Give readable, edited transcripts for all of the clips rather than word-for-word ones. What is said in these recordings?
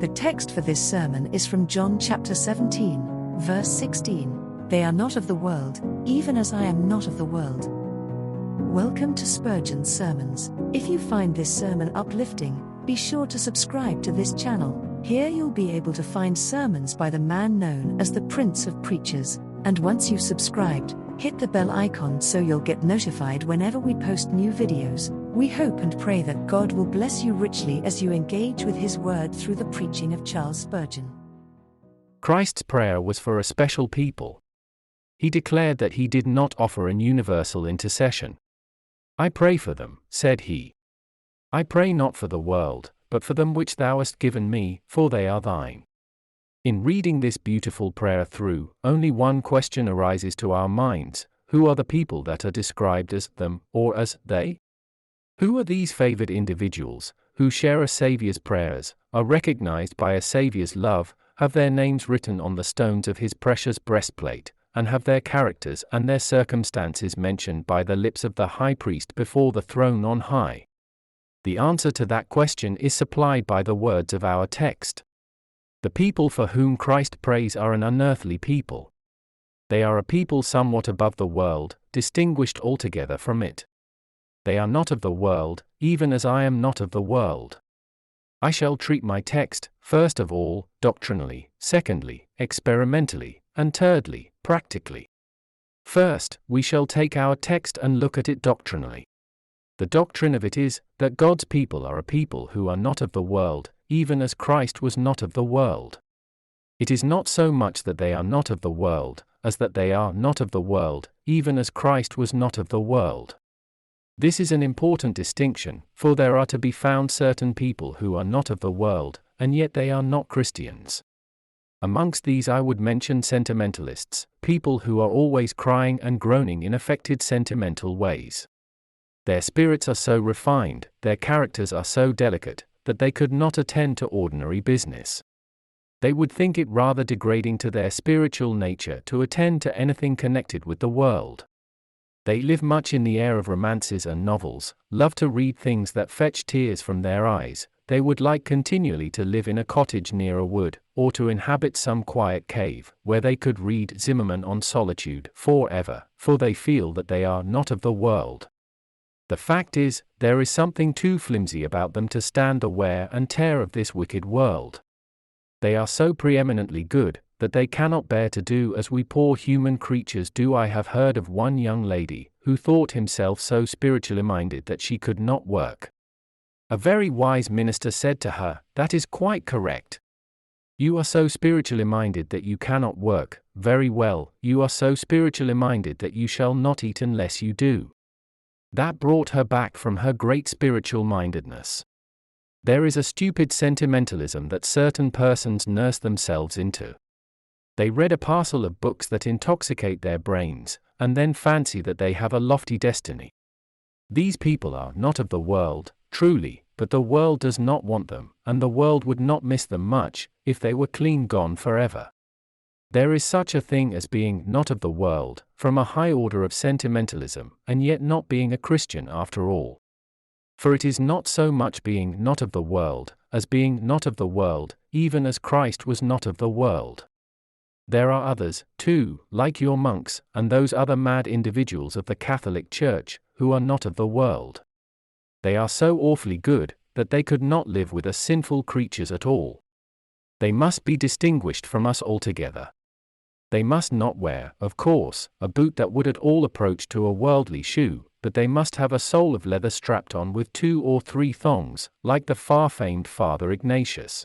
The text for this sermon is from John chapter 17, verse 16. They are not of the world, even as I am not of the world. Welcome to Spurgeon's Sermons. If you find this sermon uplifting, be sure to subscribe to this channel. Here you'll be able to find sermons by the man known as the Prince of Preachers, and once you've subscribed, hit the bell icon so you'll get notified whenever we post new videos. We hope and pray that God will bless you richly as you engage with His Word through the preaching of Charles Spurgeon. Christ's prayer was for a special people. He declared that He did not offer an universal intercession. "I pray for them," said He. "I pray not for the world, but for them which Thou hast given me, for they are Thine." In reading this beautiful prayer through, only one question arises to our minds: who are the people that are described as them, or as they? Who are these favored individuals, who share a Saviour's prayers, are recognized by a Saviour's love, have their names written on the stones of His precious breastplate, and have their characters and their circumstances mentioned by the lips of the high priest before the throne on high? The answer to that question is supplied by the words of our text. The people for whom Christ prays are an unearthly people. They are a people somewhat above the world, distinguished altogether from it. They are not of the world, even as I am not of the world. I shall treat my text, first of all, doctrinally, secondly, experimentally, and thirdly, practically. First, we shall take our text and look at it doctrinally. The doctrine of it is, that God's people are a people who are not of the world, even as Christ was not of the world. It is not so much that they are not of the world, as that they are not of the world, even as Christ was not of the world. This is an important distinction, for there are to be found certain people who are not of the world, and yet they are not Christians. Amongst these I would mention sentimentalists, people who are always crying and groaning in affected sentimental ways. Their spirits are so refined, their characters are so delicate, that they could not attend to ordinary business. They would think it rather degrading to their spiritual nature to attend to anything connected with the world. They live much in the air of romances and novels, love to read things that fetch tears from their eyes. They would like continually to live in a cottage near a wood, or to inhabit some quiet cave, where they could read Zimmerman on solitude forever, for they feel that they are not of the world. The fact is, there is something too flimsy about them to stand the wear and tear of this wicked world. They are so preeminently good, that they cannot bear to do as we poor human creatures do. I have heard of one young lady, who thought himself so spiritually minded that she could not work. A very wise minister said to her, "That is quite correct. You are so spiritually minded that you cannot work. Very well, you are so spiritually minded that you shall not eat unless you do." That brought her back from her great spiritual mindedness. There is a stupid sentimentalism that certain persons nurse themselves into. They read a parcel of books that intoxicate their brains, and then fancy that they have a lofty destiny. These people are not of the world, truly, but the world does not want them, and the world would not miss them much, if they were clean gone forever. There is such a thing as being not of the world, from a high order of sentimentalism, and yet not being a Christian after all. For it is not so much being not of the world, as being not of the world, even as Christ was not of the world. There are others, too, like your monks, and those other mad individuals of the Catholic Church, who are not of the world. They are so awfully good, that they could not live with us sinful creatures at all. They must be distinguished from us altogether. They must not wear, of course, a boot that would at all approach to a worldly shoe, but they must have a sole of leather strapped on with 2 or 3 thongs, like the far-famed Father Ignatius.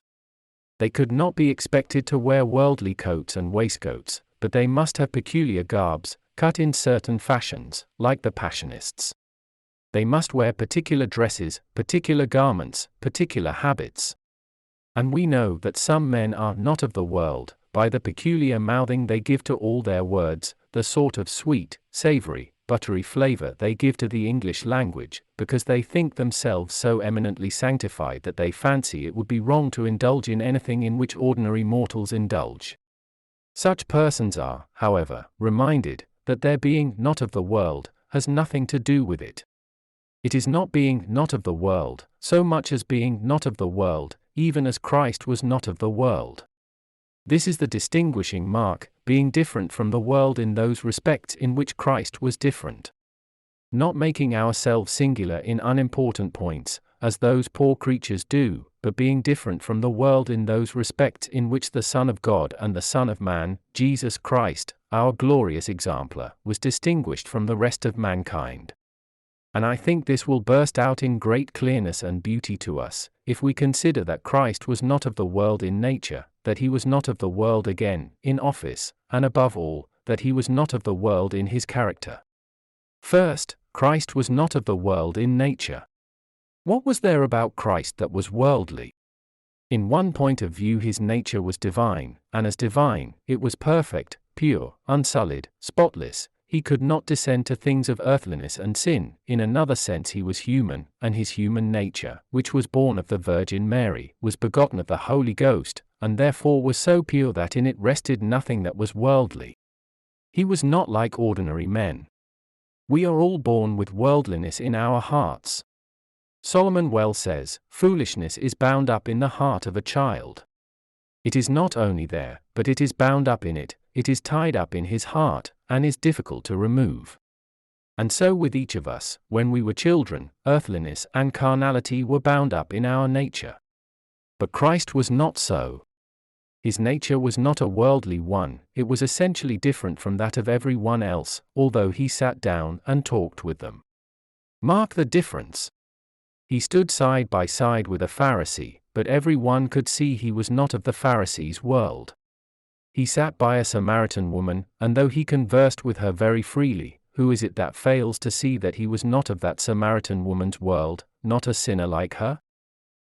They could not be expected to wear worldly coats and waistcoats, but they must have peculiar garbs, cut in certain fashions, like the Passionists. They must wear particular dresses, particular garments, particular habits. And we know that some men are not of the world, by the peculiar mouthing they give to all their words, the sort of sweet, savory, buttery flavor they give to the English language, because they think themselves so eminently sanctified that they fancy it would be wrong to indulge in anything in which ordinary mortals indulge. Such persons are, however, reminded that their being not of the world has nothing to do with it. It is not being not of the world, so much as being not of the world, even as Christ was not of the world. This is the distinguishing mark, being different from the world in those respects in which Christ was different. Not making ourselves singular in unimportant points, as those poor creatures do, but being different from the world in those respects in which the Son of God and the Son of Man, Jesus Christ, our glorious exemplar, was distinguished from the rest of mankind. And I think this will burst out in great clearness and beauty to us, if we consider that Christ was not of the world in nature, that he was not of the world again, in office, and above all, that he was not of the world in his character. First, Christ was not of the world in nature. What was there about Christ that was worldly? In one point of view his nature was divine, and as divine, it was perfect, pure, unsullied, spotless. He could not descend to things of earthliness and sin. In another sense he was human, and his human nature, which was born of the Virgin Mary, was begotten of the Holy Ghost, and therefore was so pure that in it rested nothing that was worldly. He was not like ordinary men. We are all born with worldliness in our hearts. Solomon well says, "Foolishness is bound up in the heart of a child." It is not only there, but it is bound up in it, it is tied up in his heart, and is difficult to remove. And so with each of us, when we were children, earthliness and carnality were bound up in our nature. But Christ was not so. His nature was not a worldly one, it was essentially different from that of every one else, although he sat down and talked with them. Mark the difference. He stood side by side with a Pharisee, but every one could see he was not of the Pharisee's world. He sat by a Samaritan woman, and though he conversed with her very freely, who is it that fails to see that he was not of that Samaritan woman's world, not a sinner like her?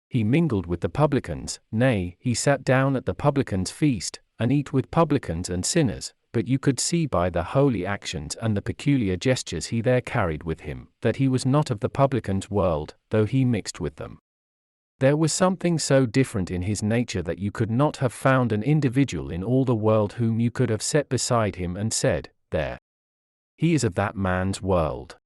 He mingled with the publicans, nay, he sat down at the publicans' feast, and eat with publicans and sinners, but you could see by the holy actions and the peculiar gestures he there carried with him, that he was not of the publicans' world, though he mixed with them. There was something so different in his nature that you could not have found an individual in all the world whom you could have set beside him and said, "There. He is of that man's world."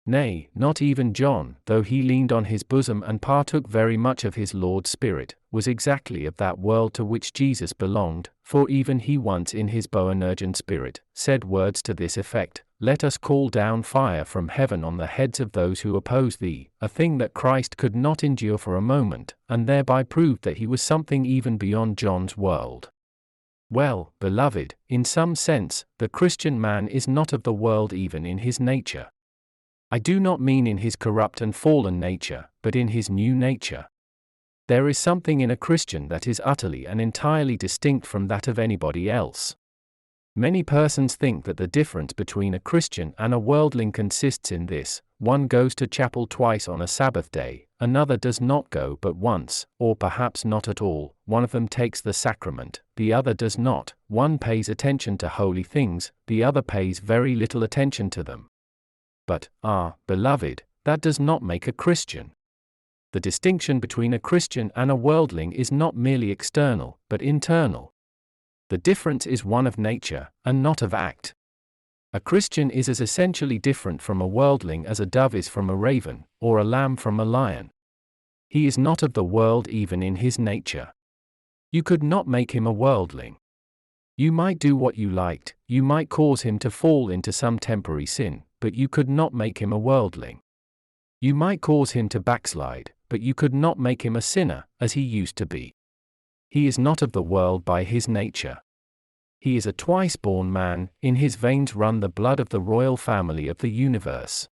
Nay, not even John, though he leaned on his bosom and partook very much of his Lord's Spirit, was exactly of that world to which Jesus belonged, for even he once in his Boanergian spirit, said words to this effect, "Let us call down fire from heaven on the heads of those who oppose thee," a thing that Christ could not endure for a moment, and thereby proved that he was something even beyond John's world. Well, beloved, in some sense, the Christian man is not of the world even in his nature. I do not mean in his corrupt and fallen nature, but in his new nature. There is something in a Christian that is utterly and entirely distinct from that of anybody else. Many persons think that the difference between a Christian and a worldling consists in this: one goes to chapel twice on a Sabbath day, another does not go but once, or perhaps not at all, one of them takes the sacrament, the other does not, one pays attention to holy things, the other pays very little attention to them. But, beloved, that does not make a Christian. The distinction between a Christian and a worldling is not merely external, but internal. The difference is one of nature, and not of act. A Christian is as essentially different from a worldling as a dove is from a raven, or a lamb from a lion. He is not of the world even in his nature. You could not make him a worldling. You might do what you liked, you might cause him to fall into some temporary sin, but you could not make him a worldling. You might cause him to backslide, but you could not make him a sinner, as he used to be. He is not of the world by his nature. He is a twice-born man, in his veins run the blood of the royal family of the universe.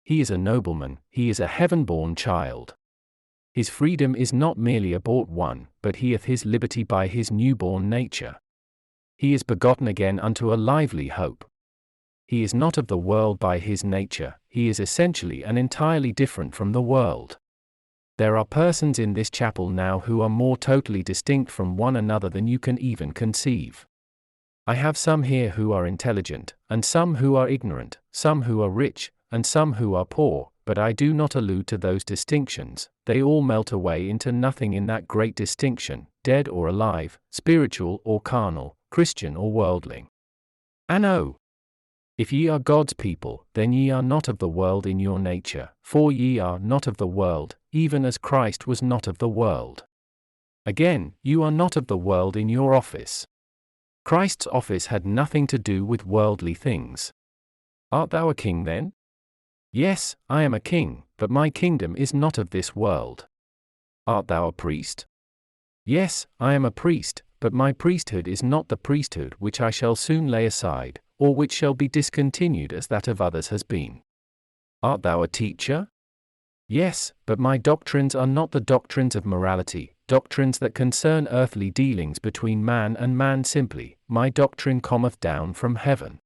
He is a nobleman, he is a heaven-born child. His freedom is not merely a bought one, but he hath his liberty by his new-born nature. He is begotten again unto a lively hope. He is not of the world by his nature, he is essentially and entirely different from the world. There are persons in this chapel now who are more totally distinct from one another than you can even conceive. I have some here who are intelligent, and some who are ignorant, some who are rich, and some who are poor, but I do not allude to those distinctions, they all melt away into nothing in that great distinction, dead or alive, spiritual or carnal, Christian or worldling. And oh! If ye are God's people, then ye are not of the world in your nature, for ye are not of the world, even as Christ was not of the world. Again, you are not of the world in your office. Christ's office had nothing to do with worldly things. Art thou a king then? Yes, I am a king, but my kingdom is not of this world. Art thou a priest? Yes, I am a priest, but my priesthood is not the priesthood which I shall soon lay aside, or which shall be discontinued as that of others has been. Art thou a teacher? Yes, but my doctrines are not the doctrines of morality, doctrines that concern earthly dealings between man and man simply. My doctrine cometh down from heaven.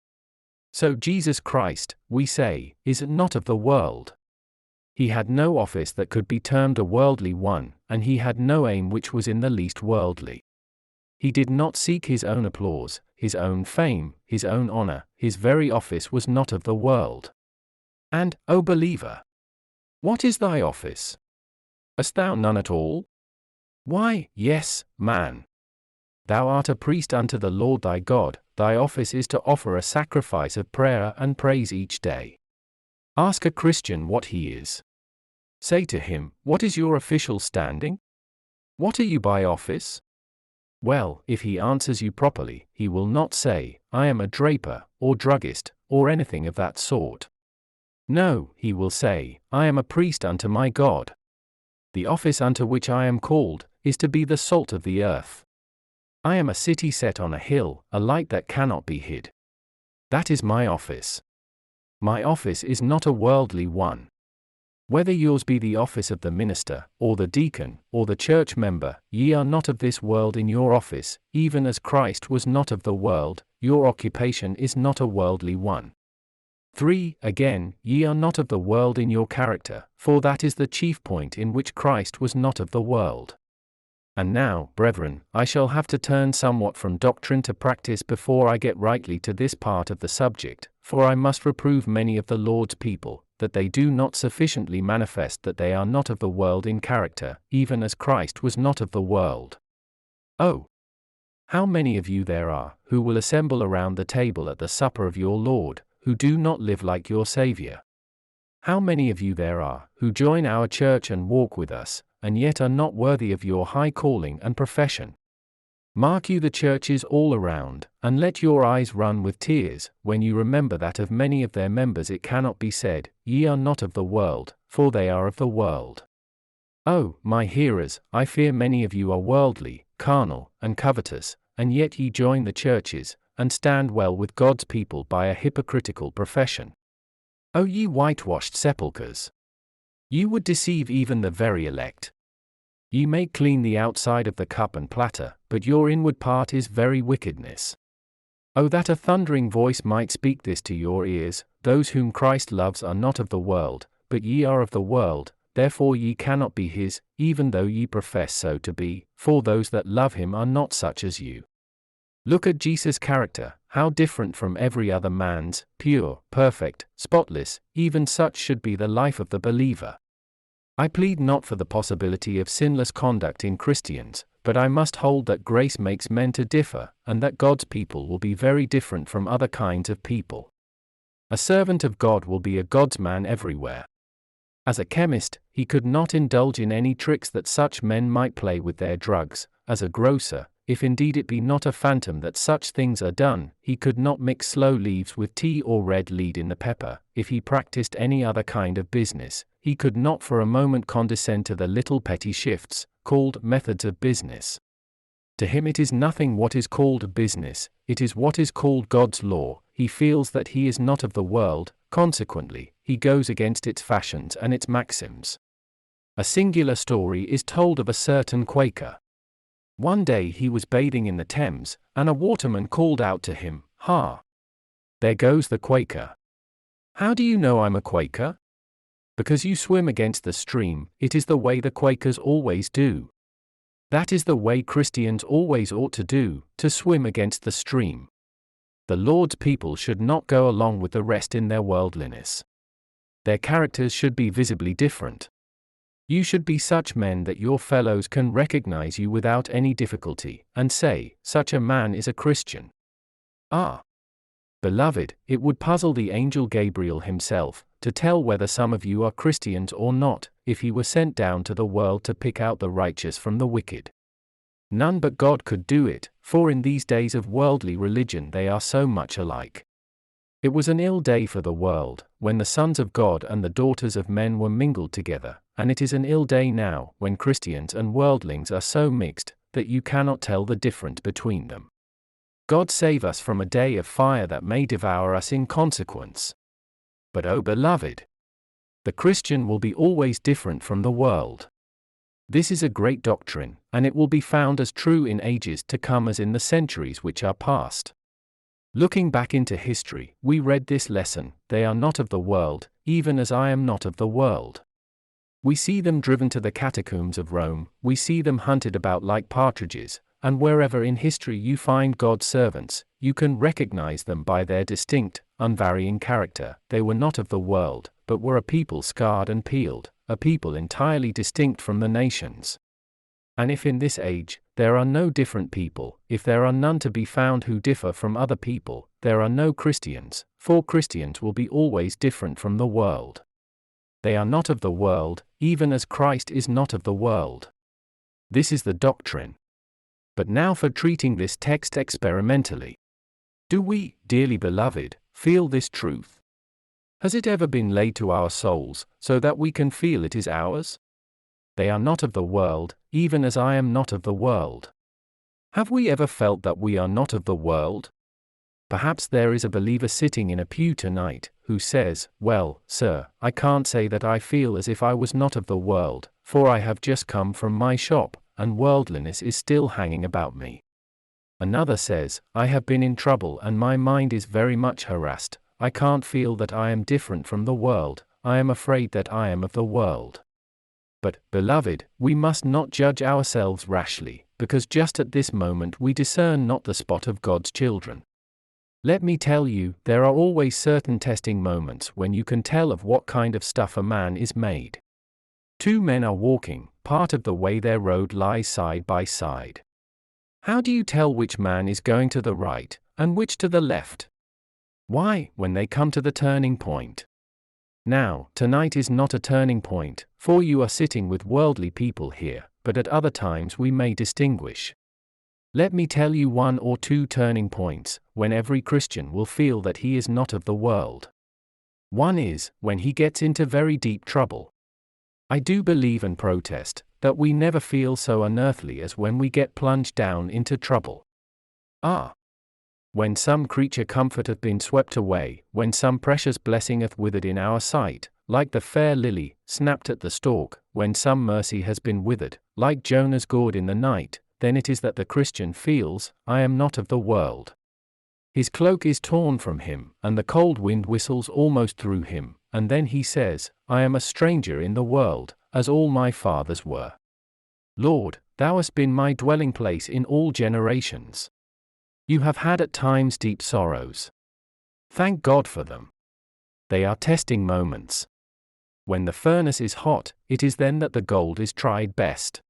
So Jesus Christ, we say, is not of the world. He had no office that could be termed a worldly one, and he had no aim which was in the least worldly. He did not seek his own applause, his own fame, his own honor. His very office was not of the world. And, O believer, what is thy office? Hast thou none at all? Why, yes, man. Thou art a priest unto the Lord thy God. Thy office is to offer a sacrifice of prayer and praise each day. Ask a Christian what he is. Say to him, what is your official standing? What are you by office? Well, if he answers you properly, he will not say, I am a draper, or druggist, or anything of that sort. No, he will say, I am a priest unto my God. The office unto which I am called is to be the salt of the earth. I am a city set on a hill, a light that cannot be hid. That is my office. My office is not a worldly one. Whether yours be the office of the minister, or the deacon, or the church member, ye are not of this world in your office, even as Christ was not of the world. Your occupation is not a worldly one. 3. Again, ye are not of the world in your character, for that is the chief point in which Christ was not of the world. And now, brethren, I shall have to turn somewhat from doctrine to practice before I get rightly to this part of the subject, for I must reprove many of the Lord's people, that they do not sufficiently manifest that they are not of the world in character, even as Christ was not of the world. Oh! How many of you there are, who will assemble around the table at the supper of your Lord, who do not live like your Savior? How many of you there are, who join our church and walk with us, and yet are not worthy of your high calling and profession? Mark you the churches all around, and let your eyes run with tears, when you remember that of many of their members it cannot be said, ye are not of the world, for they are of the world. Oh, my hearers, I fear many of you are worldly, carnal, and covetous, and yet ye join the churches, and stand well with God's people by a hypocritical profession. O ye whitewashed sepulchres! Ye would deceive even the very elect. Ye make clean the outside of the cup and platter, but your inward part is very wickedness. Oh, that a thundering voice might speak this to your ears, those whom Christ loves are not of the world, but ye are of the world, therefore ye cannot be his, even though ye profess so to be, for those that love him are not such as you. Look at Jesus' character, how different from every other man's, pure, perfect, spotless. Even such should be the life of the believer. I plead not for the possibility of sinless conduct in Christians, but I must hold that grace makes men to differ, and that God's people will be very different from other kinds of people. A servant of God will be a God's man everywhere. As a chemist, he could not indulge in any tricks that such men might play with their drugs. As a grocer, if indeed it be not a phantom that such things are done, he could not mix sloe leaves with tea or red lead in the pepper. If he practiced any other kind of business, he could not for a moment condescend to the little petty shifts, called methods of business. To him it is nothing what is called business, it is what is called God's law. He feels that he is not of the world, consequently, he goes against its fashions and its maxims. A singular story is told of a certain Quaker. One day he was bathing in the Thames, and a waterman called out to him, "Ha! There goes the Quaker." "How do you know I'm a Quaker?" "Because you swim against the stream. It is the way the Quakers always do." That is the way Christians always ought to do, to swim against the stream. The Lord's people should not go along with the rest in their worldliness. Their characters should be visibly different. You should be such men that your fellows can recognize you without any difficulty, and say, such a man is a Christian. Ah! Beloved, it would puzzle the angel Gabriel himself, to tell whether some of you are Christians or not, if he were sent down to the world to pick out the righteous from the wicked. None but God could do it, for in these days of worldly religion they are so much alike. It was an ill day for the world, when the sons of God and the daughters of men were mingled together, and it is an ill day now, when Christians and worldlings are so mixed, that you cannot tell the difference between them. God save us from a day of fire that may devour us in consequence. But oh beloved, the Christian will be always different from the world. This is a great doctrine, and it will be found as true in ages to come as in the centuries which are past. Looking back into history, we read this lesson: they are not of the world, even as I am not of the world. We see them driven to the catacombs of Rome, we see them hunted about like partridges, and wherever in history you find God's servants, you can recognize them by their distinct, unvarying character. They were not of the world, but were a people scarred and peeled, a people entirely distinct from the nations. And if in this age, there are no different people, if there are none to be found who differ from other people, there are no Christians, for Christians will be always different from the world. They are not of the world, even as Christ is not of the world. This is the doctrine. But now for treating this text experimentally. Do we, dearly beloved, feel this truth? Has it ever been laid to our souls, so that we can feel it is ours? They are not of the world, even as I am not of the world. Have we ever felt that we are not of the world? Perhaps there is a believer sitting in a pew tonight, who says, "Well, sir, I can't say that I feel as if I was not of the world, for I have just come from my shop, and worldliness is still hanging about me." Another says, "I have been in trouble and my mind is very much harassed. I can't feel that I am different from the world, I am afraid that I am of the world." But, beloved, we must not judge ourselves rashly, because just at this moment we discern not the spot of God's children. Let me tell you, there are always certain testing moments when you can tell of what kind of stuff a man is made. Two men are walking, part of the way their road lies side by side. How do you tell which man is going to the right, and which to the left? Why, when they come to the turning point. Now, tonight is not a turning point, for you are sitting with worldly people here, but at other times we may distinguish. Let me tell you one or two turning points, when every Christian will feel that he is not of the world. One is, when he gets into very deep trouble. I do believe and protest, that we never feel so unearthly as when we get plunged down into trouble. When some creature comfort hath been swept away, when some precious blessing hath withered in our sight, like the fair lily, snapped at the stalk, when some mercy has been withered, like Jonah's gourd in the night, then it is that the Christian feels, I am not of the world. His cloak is torn from him, and the cold wind whistles almost through him, and then he says, I am a stranger in the world, as all my fathers were. Lord, thou hast been my dwelling place in all generations. You have had at times deep sorrows. Thank God for them. They are testing moments. When the furnace is hot, it is then that the gold is tried best.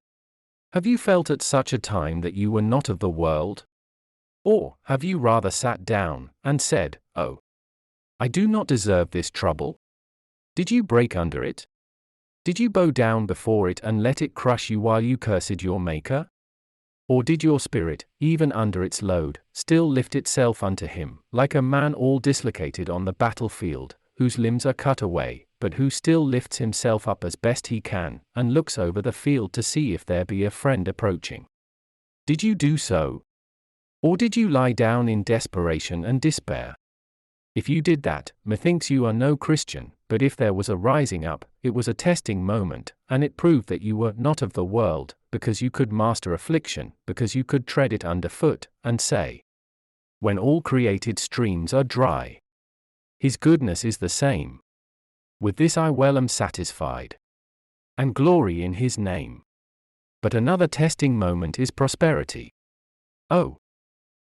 Have you felt at such a time that you were not of the world? Or, have you rather sat down, and said, Oh, I do not deserve this trouble? Did you break under it? Did you bow down before it and let it crush you while you cursed your Maker? Or did your spirit, even under its load, still lift itself unto him, like a man all dislocated on the battlefield, whose limbs are cut away, but who still lifts himself up as best he can, and looks over the field to see if there be a friend approaching? Did you do so? Or did you lie down in desperation and despair? If you did that, methinks you are no Christian, but if there was a rising up, it was a testing moment, and it proved that you were not of the world, because you could master affliction, because you could tread it underfoot, and say, when all created streams are dry, his goodness is the same. With this I well am satisfied, and glory in his name. But another testing moment is prosperity. Oh,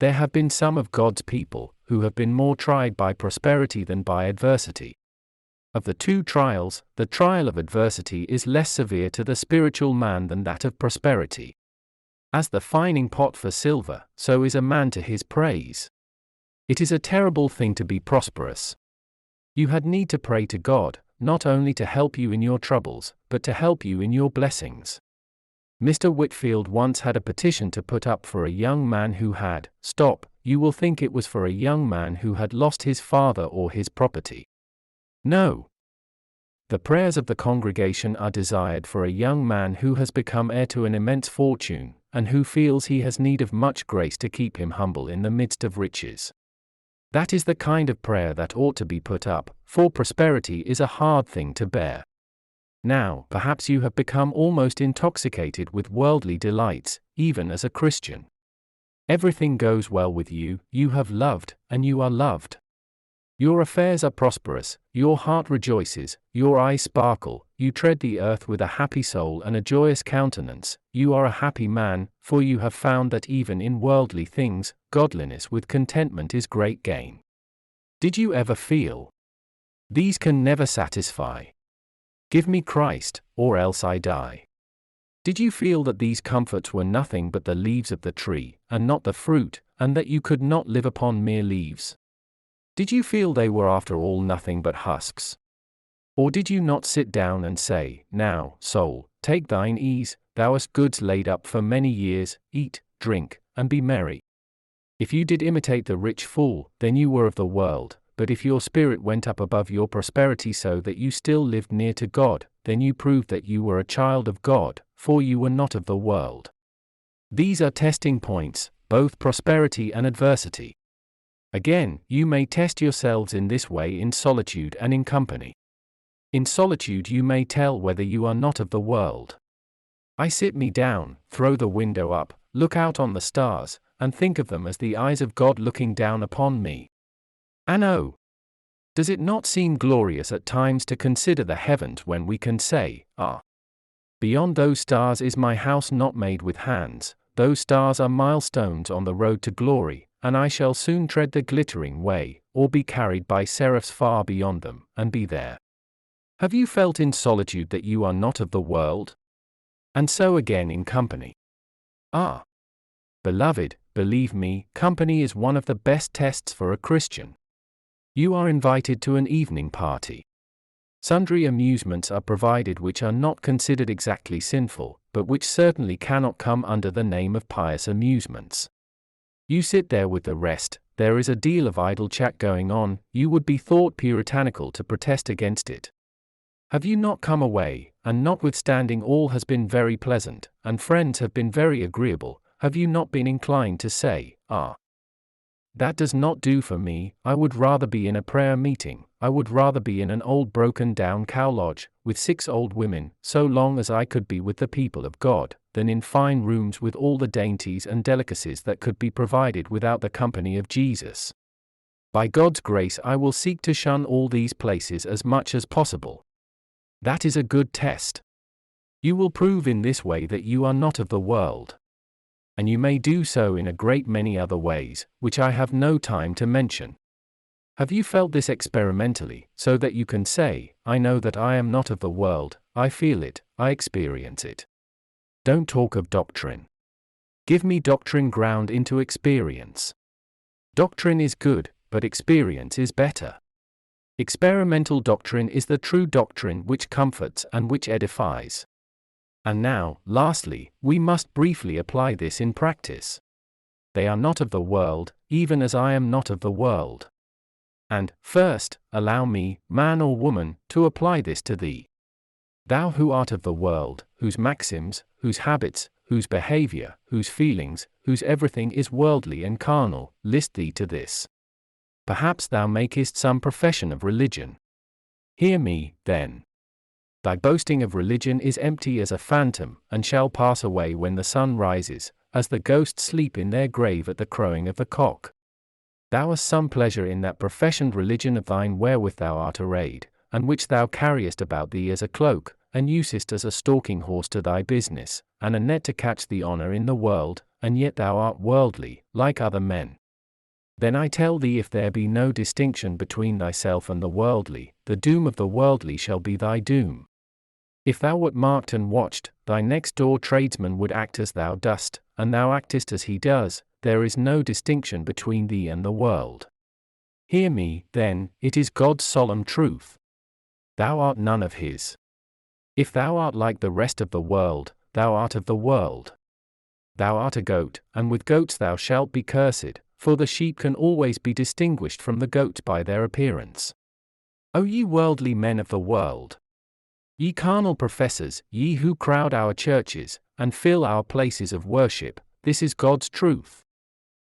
there have been some of God's people, who have been more tried by prosperity than by adversity. Of the two trials, the trial of adversity is less severe to the spiritual man than that of prosperity. As the fining pot for silver, so is a man to his praise. It is a terrible thing to be prosperous. You had need to pray to God, not only to help you in your troubles, but to help you in your blessings. Mr. Whitfield once had a petition to put up for a young man who had, stop, you will think it was for a young man who had lost his father or his property. No. The prayers of the congregation are desired for a young man who has become heir to an immense fortune, and who feels he has need of much grace to keep him humble in the midst of riches. That is the kind of prayer that ought to be put up, for prosperity is a hard thing to bear. Now, perhaps you have become almost intoxicated with worldly delights, even as a Christian. Everything goes well with you, you have loved, and you are loved. Your affairs are prosperous, your heart rejoices, your eyes sparkle, you tread the earth with a happy soul and a joyous countenance, you are a happy man, for you have found that even in worldly things, godliness with contentment is great gain. Did you ever feel? These can never satisfy. Give me Christ, or else I die. Did you feel that these comforts were nothing but the leaves of the tree, and not the fruit, and that you could not live upon mere leaves? Did you feel they were after all nothing but husks? Or did you not sit down and say, now, soul, take thine ease, thou hast goods laid up for many years, eat, drink, and be merry? If you did imitate the rich fool, then you were of the world, but if your spirit went up above your prosperity so that you still lived near to God, then you proved that you were a child of God, for you were not of the world. These are testing points, both prosperity and adversity. Again, you may test yourselves in this way in solitude and in company. In solitude you may tell whether you are not of the world. I sit me down, throw the window up, look out on the stars, and think of them as the eyes of God looking down upon me. And oh, does it not seem glorious at times to consider the heavens when we can say, beyond those stars is my house not made with hands, those stars are milestones on the road to glory, and I shall soon tread the glittering way, or be carried by seraphs far beyond them, and be there. Have you felt in solitude that you are not of the world? And so again in company. Beloved, believe me, company is one of the best tests for a Christian. You are invited to an evening party. Sundry amusements are provided which are not considered exactly sinful, but which certainly cannot come under the name of pious amusements. You sit there with the rest, there is a deal of idle chat going on, you would be thought puritanical to protest against it. Have you not come away, and notwithstanding all has been very pleasant, and friends have been very agreeable, have you not been inclined to say, that does not do for me, I would rather be in a prayer meeting, I would rather be in an old broken down cow lodge, with 6 old women, so long as I could be with the people of God, than in fine rooms with all the dainties and delicacies that could be provided without the company of Jesus. By God's grace I will seek to shun all these places as much as possible. That is a good test. You will prove in this way that you are not of the world. And you may do so in a great many other ways, which I have no time to mention. Have you felt this experimentally, so that you can say, I know that I am not of the world, I feel it, I experience it? Don't talk of doctrine. Give me doctrine ground into experience. Doctrine is good, but experience is better. Experimental doctrine is the true doctrine which comforts and which edifies. And now, lastly, we must briefly apply this in practice. They are not of the world, even as I am not of the world. And, first, allow me, man or woman, to apply this to thee. Thou who art of the world, whose maxims, whose habits, whose behavior, whose feelings, whose everything is worldly and carnal, list thee to this. Perhaps thou makest some profession of religion. Hear me, then. Thy boasting of religion is empty as a phantom, and shall pass away when the sun rises, as the ghosts sleep in their grave at the crowing of the cock. Thou hast some pleasure in that professioned religion of thine wherewith thou art arrayed, and which thou carriest about thee as a cloak, and usest as a stalking horse to thy business, and a net to catch thee honor in the world, and yet thou art worldly, like other men. Then I tell thee, if there be no distinction between thyself and the worldly, the doom of the worldly shall be thy doom. If thou wert marked and watched, thy next door tradesman would act as thou dost, and thou actest as he does, there is no distinction between thee and the world. Hear me, then, it is God's solemn truth. Thou art none of his. If thou art like the rest of the world, thou art of the world. Thou art a goat, and with goats thou shalt be cursed, for the sheep can always be distinguished from the goat by their appearance. O ye worldly men of the world! Ye carnal professors, ye who crowd our churches, and fill our places of worship, this is God's truth.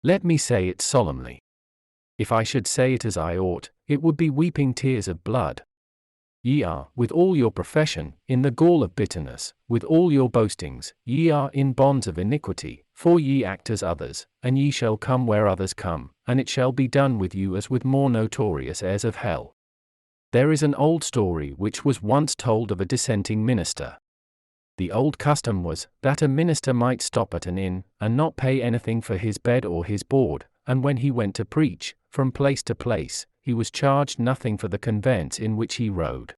Let me say it solemnly. If I should say it as I ought, it would be weeping tears of blood. Ye are, with all your profession, in the gall of bitterness, with all your boastings, ye are in bonds of iniquity, for ye act as others, and ye shall come where others come, and it shall be done with you as with more notorious heirs of hell. There is an old story which was once told of a dissenting minister. The old custom was, that a minister might stop at an inn, and not pay anything for his bed or his board, and when he went to preach, from place to place, he was charged nothing for the conveyance in which he rode.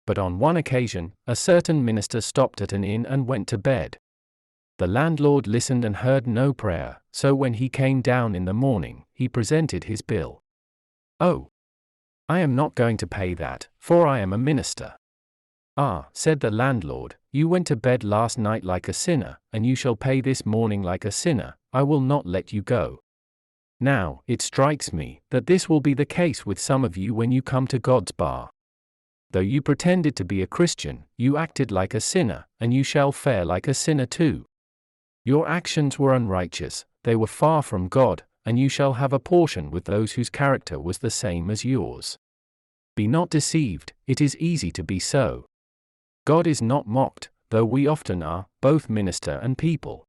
But on one occasion, a certain minister stopped at an inn and went to bed. The landlord listened and heard no prayer, so when he came down in the morning, he presented his bill. "Oh, I am not going to pay that, for I am a minister." "Ah," said the landlord, "you went to bed last night like a sinner, and you shall pay this morning like a sinner. I will not let you go." Now, it strikes me that this will be the case with some of you when you come to God's bar. Though you pretended to be a Christian, you acted like a sinner, and you shall fare like a sinner too. Your actions were unrighteous, they were far from God, and you shall have a portion with those whose character was the same as yours. Be not deceived, it is easy to be so. God is not mocked, though we often are, both minister and people.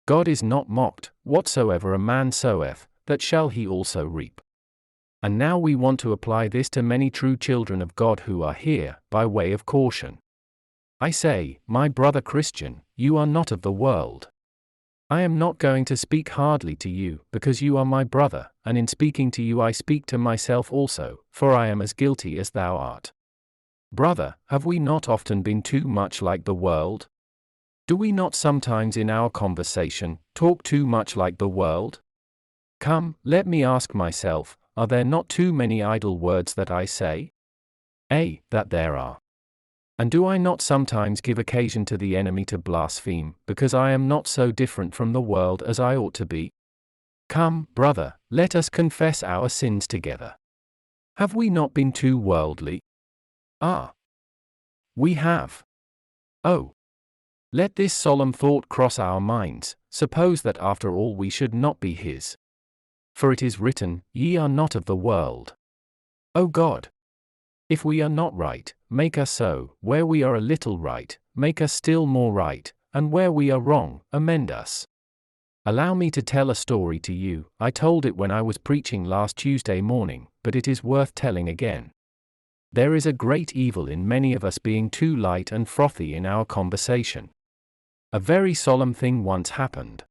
God is not mocked, whatsoever a man soweth, that shall he also reap. And now we want to apply this to many true children of God who are here, by way of caution. I say, my brother Christian, you are not of the world. I am not going to speak hardly to you, because you are my brother, and in speaking to you I speak to myself also, for I am as guilty as thou art. Brother, have we not often been too much like the world? Do we not sometimes in our conversation talk too much like the world? Come, let me ask myself, are there not too many idle words that I say? That there are. And do I not sometimes give occasion to the enemy to blaspheme, because I am not so different from the world as I ought to be? Come, brother, let us confess our sins together. Have we not been too worldly? Ah, we have. Oh, let this solemn thought cross our minds, suppose that after all we should not be his. For it is written, ye are not of the world. O God! If we are not right, make us so, where we are a little right, make us still more right, and where we are wrong, amend us. Allow me to tell a story to you. I told it when I was preaching last Tuesday morning, but it is worth telling again. There is a great evil in many of us being too light and frothy in our conversation. A very solemn thing once happened.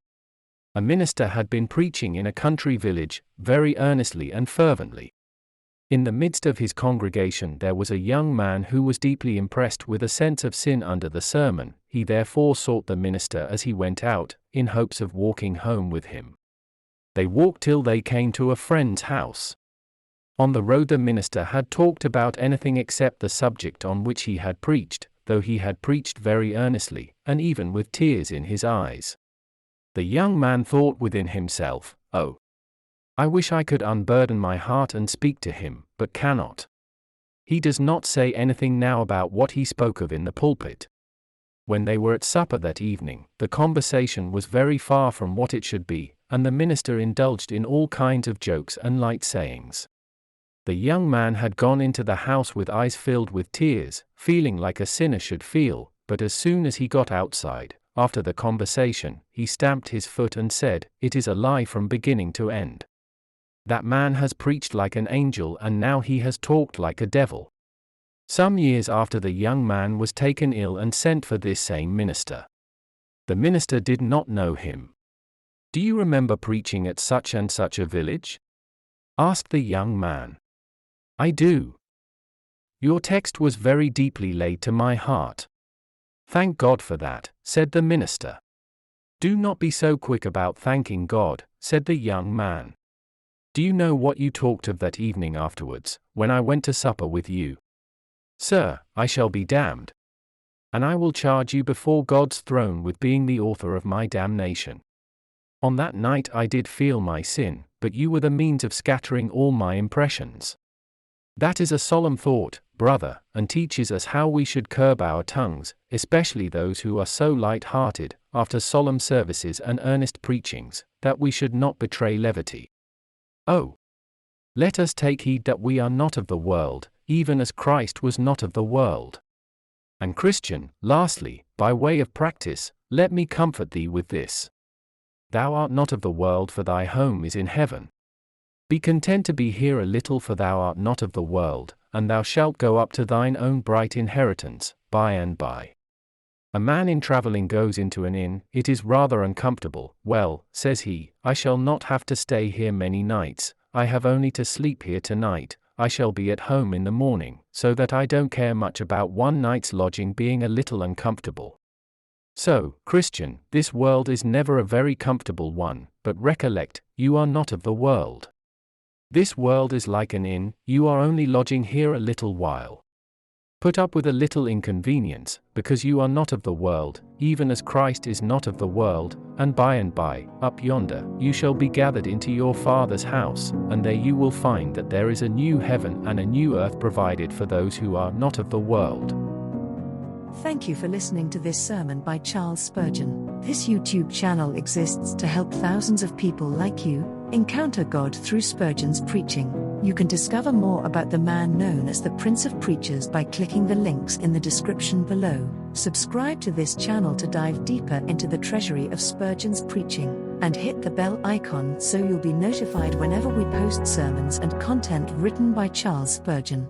A minister had been preaching in a country village, very earnestly and fervently. In the midst of his congregation there was a young man who was deeply impressed with a sense of sin under the sermon. He therefore sought the minister as he went out, in hopes of walking home with him. They walked till they came to a friend's house. On the road the minister had talked about anything except the subject on which he had preached, though he had preached very earnestly, and even with tears in his eyes. The young man thought within himself, "Oh, I wish I could unburden my heart and speak to him, but cannot." He does not say anything now about what he spoke of in the pulpit. When they were at supper that evening, the conversation was very far from what it should be, and the minister indulged in all kinds of jokes and light sayings. The young man had gone into the house with eyes filled with tears, feeling like a sinner should feel, but as soon as he got outside, after the conversation, he stamped his foot and said, "It is a lie from beginning to end. That man has preached like an angel and now he has talked like a devil." Some years after the young man was taken ill and sent for this same minister. The minister did not know him. "Do you remember preaching at such and such a village?" asked the young man. "I do. Your text was very deeply laid to my heart." "Thank God for that," said the minister. "Do not be so quick about thanking God," said the young man. "Do you know what you talked of that evening afterwards, when I went to supper with you?" "Sir, I shall be damned." And I will charge you before God's throne with being the author of my damnation. On that night I did feel my sin, but you were the means of scattering all my impressions. That is a solemn thought, brother, and teaches us how we should curb our tongues, especially those who are so light-hearted, after solemn services and earnest preachings, that we should not betray levity. Oh! Let us take heed that we are not of the world, even as Christ was not of the world. And Christian, lastly, by way of practice, let me comfort thee with this. Thou art not of the world, for thy home is in heaven. Be content to be here a little, for thou art not of the world, and thou shalt go up to thine own bright inheritance, by and by. A man in traveling goes into an inn, it is rather uncomfortable. Well, says he, I shall not have to stay here many nights, I have only to sleep here tonight, I shall be at home in the morning, so that I don't care much about one night's lodging being a little uncomfortable. So, Christian, this world is never a very comfortable one, but recollect, you are not of the world. This world is like an inn, you are only lodging here a little while. Put up with a little inconvenience, because you are not of the world, even as Christ is not of the world, and by, up yonder, you shall be gathered into your Father's house, and there you will find that there is a new heaven and a new earth provided for those who are not of the world. Thank you for listening to this sermon by Charles Spurgeon. This YouTube channel exists to help thousands of people like you encounter God through Spurgeon's preaching. You can discover more about the man known as the Prince of Preachers by clicking the links in the description below. Subscribe to this channel to dive deeper into the treasury of Spurgeon's preaching, and hit the bell icon so you'll be notified whenever we post sermons and content written by Charles Spurgeon.